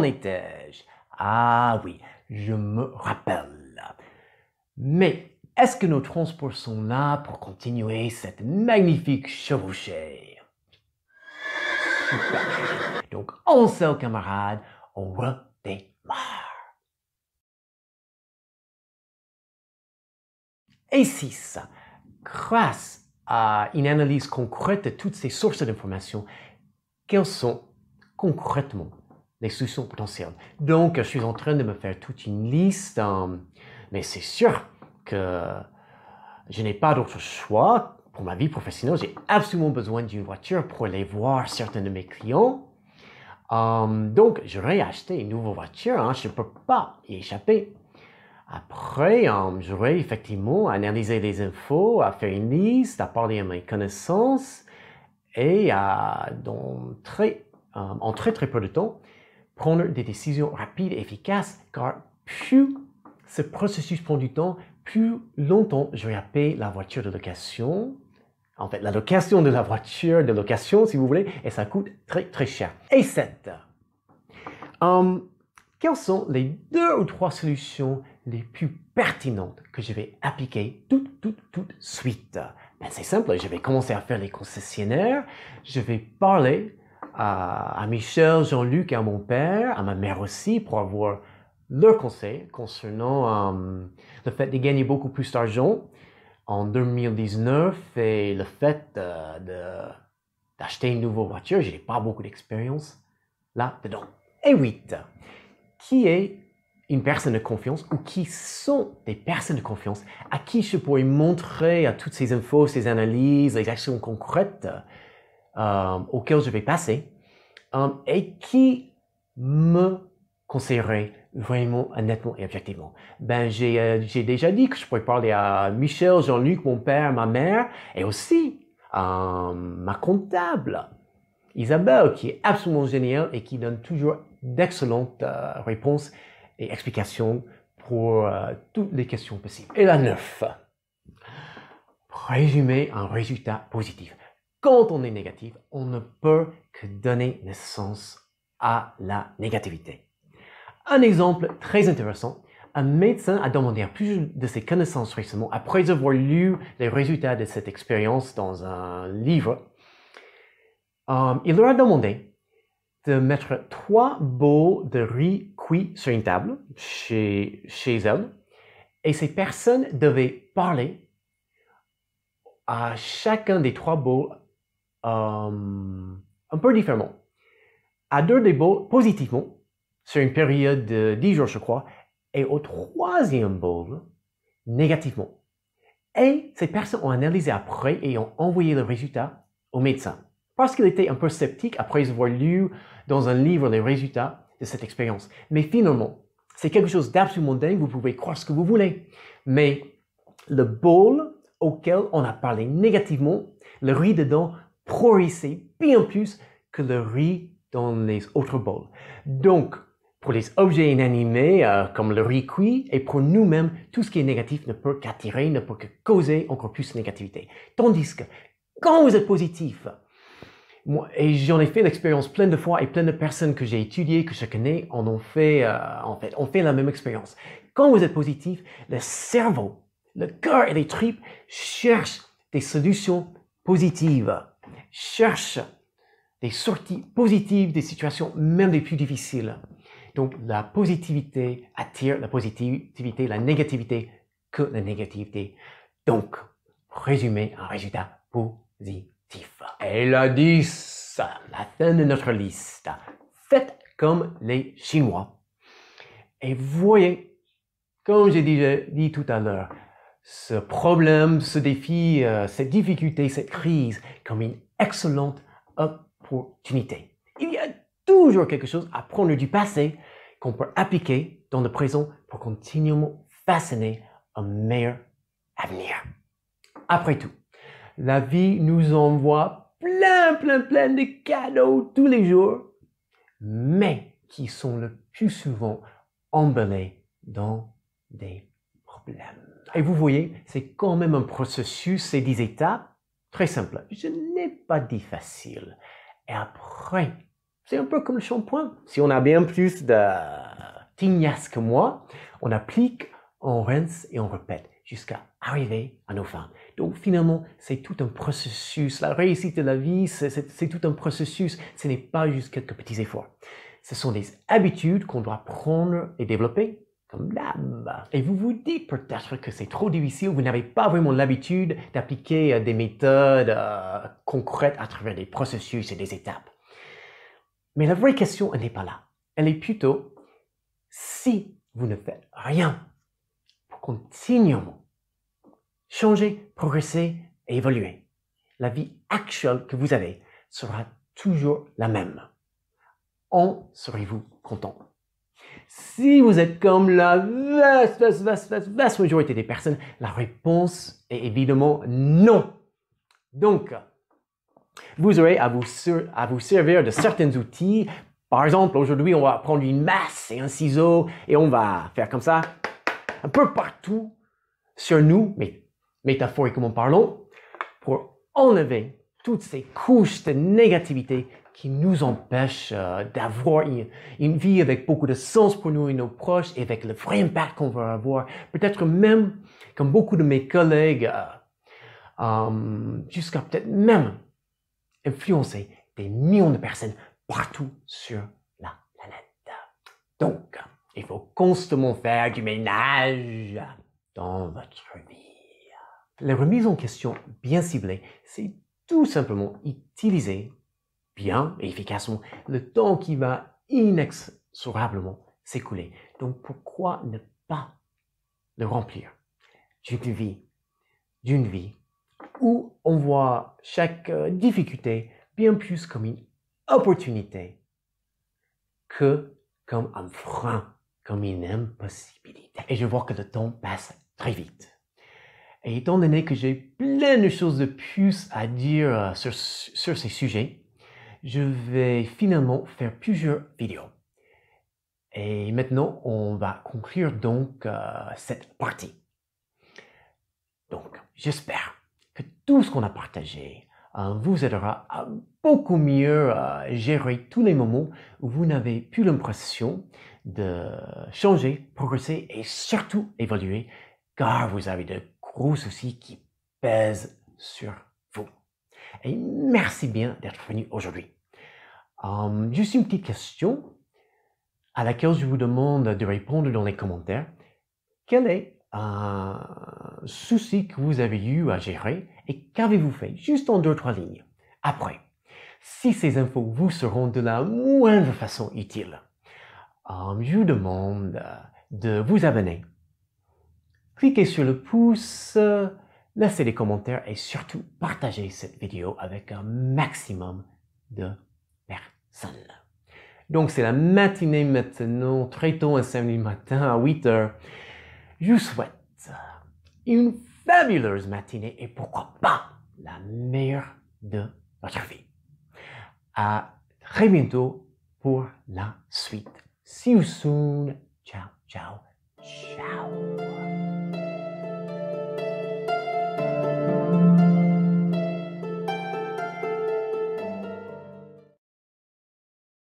en étais-je? Ah oui, je me rappelle. Mais est-ce que nos transports sont là pour continuer cette magnifique chevauchée? Super. Donc, en selle, camarades, on redémarre. Et 6. Grâce à une analyse concrète de toutes ces sources d'informations, quelles sont concrètement les solutions potentielles? Donc, je suis en train de me faire toute une liste, mais c'est sûr que je n'ai pas d'autre choix. Pour ma vie professionnelle, j'ai absolument besoin d'une voiture pour aller voir certains de mes clients. Donc, j'aurais acheté une nouvelle voiture, je ne peux pas y échapper. Après, j'aurais effectivement analysé les infos, à faire une liste, à parler à mes connaissances et en très peu de temps, prendre des décisions rapides et efficaces, car plus ce processus prend du temps, plus longtemps je vais payer la voiture de location. En fait, la location de la voiture de location, si vous voulez, et ça coûte très, très cher. Et 7. Quelles sont les 2 ou 3 solutions les plus pertinentes que je vais appliquer tout de suite? C'est simple, je vais commencer à faire les concessionnaires, je vais parler à Michel, Jean-Luc et à mon père, à ma mère aussi, pour avoir leurs conseils concernant le fait de gagner beaucoup plus d'argent en 2019 et le fait d'acheter une nouvelle voiture. Je n'ai pas beaucoup d'expérience là-dedans. Et 8. Qui est une personne de confiance ou qui sont des personnes de confiance à qui je pourrais montrer toutes ces infos, ces analyses, les actions concrètes auxquelles je vais passer et qui me conseillerait vraiment honnêtement et objectivement. J'ai déjà dit que je pourrais parler à Michel, Jean-Luc, mon père, ma mère et aussi ma comptable, Isabelle, qui est absolument géniale et qui donne toujours d'excellentes réponses et explications pour toutes les questions possibles. Et la 9. Résumer un résultat positif. Quand on est négatif, on ne peut que donner naissance à la négativité. Un exemple très intéressant, un médecin a demandé à plusieurs de ses connaissances récemment, après avoir lu les résultats de cette expérience dans un livre, il leur a demandé de mettre 3 bols de riz cuit sur une table chez elles, et ces personnes devaient parler à chacun des 3 bols un peu différemment. À 2 des bols positivement, sur une période de 10 jours, je crois, et au 3e bol, négativement. Et ces personnes ont analysé après et ont envoyé le résultat au médecin. Parce qu'il était un peu sceptique après avoir lu dans un livre les résultats de cette expérience. Mais finalement, c'est quelque chose d'absolument dingue, vous pouvez croire ce que vous voulez. Mais le bol auquel on a parlé négativement, le riz dedans progressait bien plus que le riz dans les autres bols. Donc, pour les objets inanimés comme le riz cuit et pour nous-mêmes, tout ce qui est négatif ne peut qu'attirer, ne peut que causer encore plus de négativité. Tandis que quand vous êtes positif, moi, et j'en ai fait l'expérience plein de fois et plein de personnes que j'ai étudiées, que je connais, on fait la même expérience. Quand vous êtes positif, le cerveau, le cœur et les tripes cherchent des solutions positives, cherchent des sorties positives des situations même les plus difficiles. Donc, la positivité attire la positivité, la négativité que la négativité. Donc, résumer un résultat positif. Et la 10, la fin de notre liste. Faites comme les Chinois. Et voyez, comme j'ai déjà dit tout à l'heure, ce problème, ce défi, cette difficulté, cette crise, comme une excellente opportunité. Il y a toujours quelque chose à prendre du passé qu'on peut appliquer dans le présent pour continuellement façonner un meilleur avenir. Après tout, la vie nous envoie plein de cadeaux tous les jours, mais qui sont le plus souvent emballés dans des problèmes. Et vous voyez, c'est quand même un processus, c'est 10 étapes, très simple. Je n'ai pas dit facile. Et après, C'est un peu comme le shampoing. Si on a bien plus de tignasse que moi, on applique, on rince et on répète jusqu'à arriver à nos fins. Donc finalement, c'est tout un processus. La réussite de la vie, c'est tout un processus. Ce n'est pas juste quelques petits efforts. Ce sont des habitudes qu'on doit prendre et développer comme l'âme. Et vous vous dites peut-être que c'est trop difficile, vous n'avez pas vraiment l'habitude d'appliquer des méthodes concrètes à travers des processus et des étapes. Mais la vraie question, elle n'est pas là. Elle est plutôt, si vous ne faites rien pour continuellement changer, progresser et évoluer, la vie actuelle que vous avez sera toujours la même. En serez-vous content? Si vous êtes comme la vaste majorité des personnes, la réponse est évidemment non. Donc, vous aurez à vous servir de certains outils. Par exemple, aujourd'hui, on va prendre une masse et un ciseau et on va faire comme ça, un peu partout sur nous, mais métaphoriquement parlons, pour enlever toutes ces couches de négativité qui nous empêchent d'avoir une vie avec beaucoup de sens pour nous et nos proches et avec le vrai impact qu'on va avoir. Peut-être même, comme beaucoup de mes collègues, jusqu'à peut-être même influencer des millions de personnes partout sur la planète. Donc, il faut constamment faire du ménage dans votre vie. La remise en question bien ciblée, c'est tout simplement utiliser bien et efficacement le temps qui va inexorablement s'écouler. Donc, pourquoi ne pas le remplir d'une vie où on voit chaque difficulté bien plus comme une opportunité que comme un frein, comme une impossibilité. Et je vois que le temps passe très vite. Et étant donné que j'ai plein de choses de plus à dire sur ces sujets, je vais finalement faire plusieurs vidéos. Et maintenant, on va conclure donc cette partie. Donc, j'espère que tout ce qu'on a partagé vous aidera à beaucoup mieux gérer tous les moments où vous n'avez plus l'impression de changer, progresser et surtout évoluer, car vous avez de gros soucis qui pèsent sur vous. Et merci bien d'être venu aujourd'hui. Juste une petite question à laquelle je vous demande de répondre dans les commentaires. Quel est un souci que vous avez eu à gérer et qu'avez-vous fait? Juste en 2-3 lignes. Après, si ces infos vous seront de la moindre façon utiles, je vous demande de vous abonner. Cliquez sur le pouce, laissez des commentaires et surtout partagez cette vidéo avec un maximum de personnes. Donc c'est la matinée maintenant, très tôt un samedi matin à 8 heures. Je vous souhaite une fabuleuse matinée et pourquoi pas la meilleure de votre vie. À très bientôt pour la suite. See you soon. Ciao, ciao, ciao.